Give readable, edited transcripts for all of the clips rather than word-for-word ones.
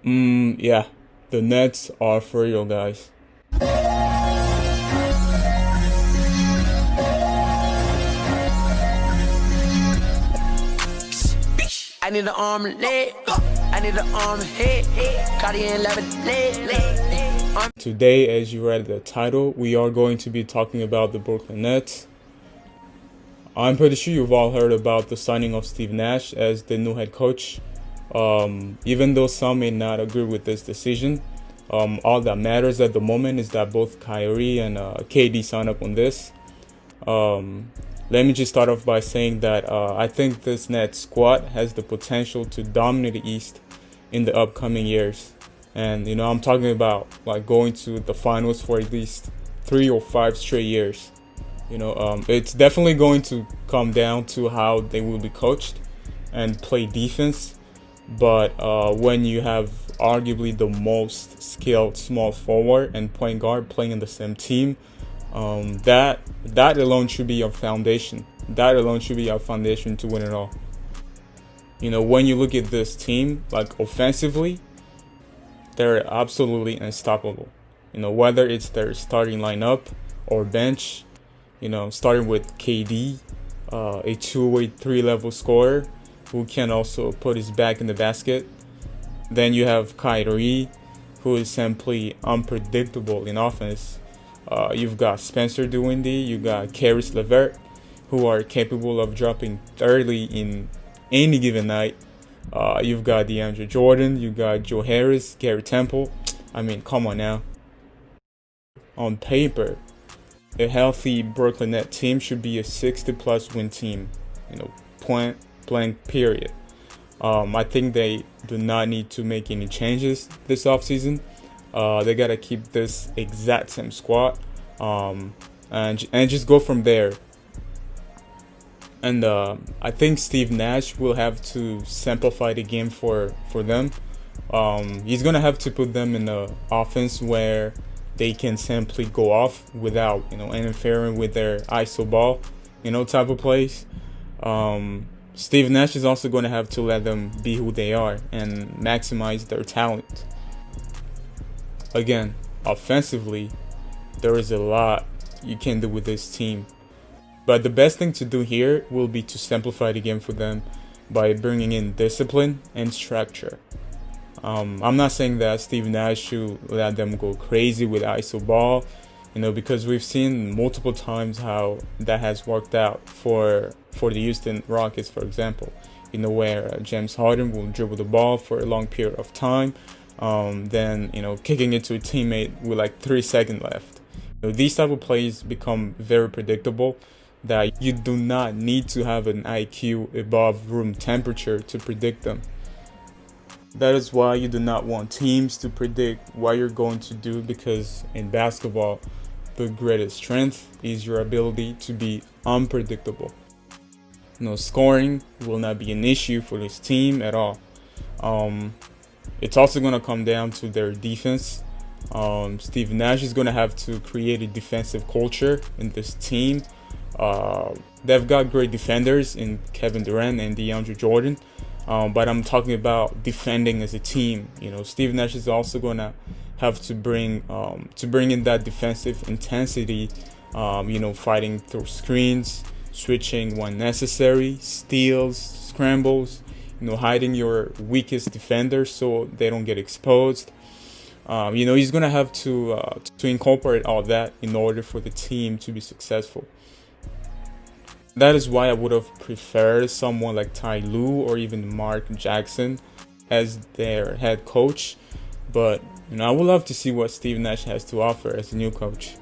Yeah, the Nets are for real, guys. I need an arm and leg. I need an arm and head. Cardi and leg. Today, as you read the title, we are going to be talking about the Brooklyn Nets. I'm pretty sure you've all heard about the signing of Steve Nash as the new head coach. Even though some may not agree with this decision, all that matters at the moment is that both Kyrie and KD sign up on this. Let me just start off by saying that I think this Nets squad has the potential to dominate the East in the upcoming years. And, I'm talking about like going to the finals for at least 3 or 5 straight years. It's definitely going to come down to how they will be coached and play defense. But when you have arguably the most skilled small forward and point guard playing in the same team, that alone should be your foundation. That alone should be your foundation to win it all. When you look at this team, like offensively, they're absolutely unstoppable. Whether it's their starting lineup or bench, starting with KD, a two-way, three-level scorer who can also put his back in the basket. Then you have Kyrie, who is simply unpredictable in offense. You've got Spencer Dinwiddie, you got Caris LeVert, who are capable of dropping 30 in any given night. You've got DeAndre Jordan, you got Joe Harris, Gary Temple. I mean, come on now. On paper, a healthy Brooklyn Nets team should be a 60-plus win team. Point blank period. I think they do not need to make any changes this offseason. They gotta keep this exact same squad, and just go from there. And I think Steve Nash will have to simplify the game for them. He's gonna have to put them in an offense where they can simply go off without interfering with their ISO ball, type of plays. Steve Nash is also going to have to let them be who they are and maximize their talent. Again, offensively, there is a lot you can do with this team. But the best thing to do here will be to simplify the game for them by bringing in discipline and structure. I'm not saying that Steve Nash should let them go crazy with ISO ball, because we've seen multiple times how that has worked out for the Houston Rockets, for example, where James Harden will dribble the ball for a long period of time, then kicking it to a teammate with like 3 seconds left. These type of plays become very predictable, that you do not need to have an IQ above room temperature to predict them. That is why you do not want teams to predict what you're going to do, because in basketball, the greatest strength is your ability to be unpredictable. Scoring will not be an issue for this team at all. It's also going to come down to their defense. Steve Nash is going to have to create a defensive culture in this team. They've got great defenders in Kevin Durant and DeAndre Jordan. But I'm talking about defending as a team. Steve Nash is also going to have to bring in that defensive intensity, fighting through screens, switching when necessary, steals, scrambles, hiding your weakest defender so they don't get exposed. He's going to have to incorporate all that in order for the team to be successful. That is why I would have preferred someone like Ty Lue or even Mark Jackson as their head coach. But, I would love to see what Steve Nash has to offer as a new coach.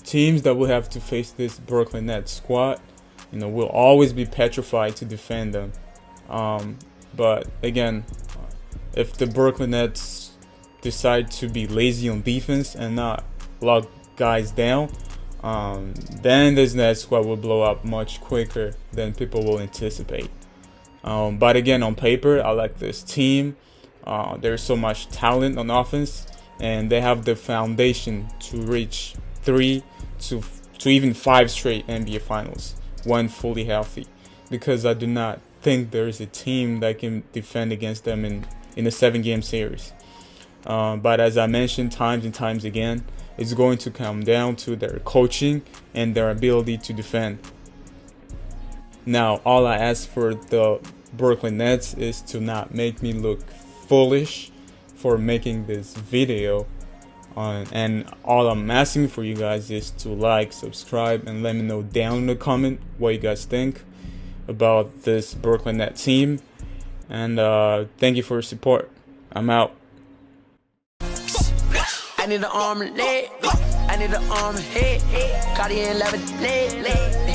Teams that will have to face this Brooklyn Nets squad, will always be petrified to defend them. But again, if the Brooklyn Nets decide to be lazy on defense and not lock guys down, then this Nets squad will blow up much quicker than people will anticipate. But again, on paper, I like this team. There's so much talent on offense, and they have the foundation to reach 3 to even 5 straight NBA Finals when fully healthy. Because I do not think there is a team that can defend against them in in a 7-game series. But as I mentioned times and times again, it's going to come down to their coaching and their ability to defend. Now, all I ask for the Brooklyn Nets is to not make me look foolish for making this video. And all I'm asking for you guys is to like, subscribe, and let me know down in the comment what you guys think about this Brooklyn Nets team. And thank you for your support. I'm out. I need an arm and leg. I need an arm and head. Cardi and 11 leg.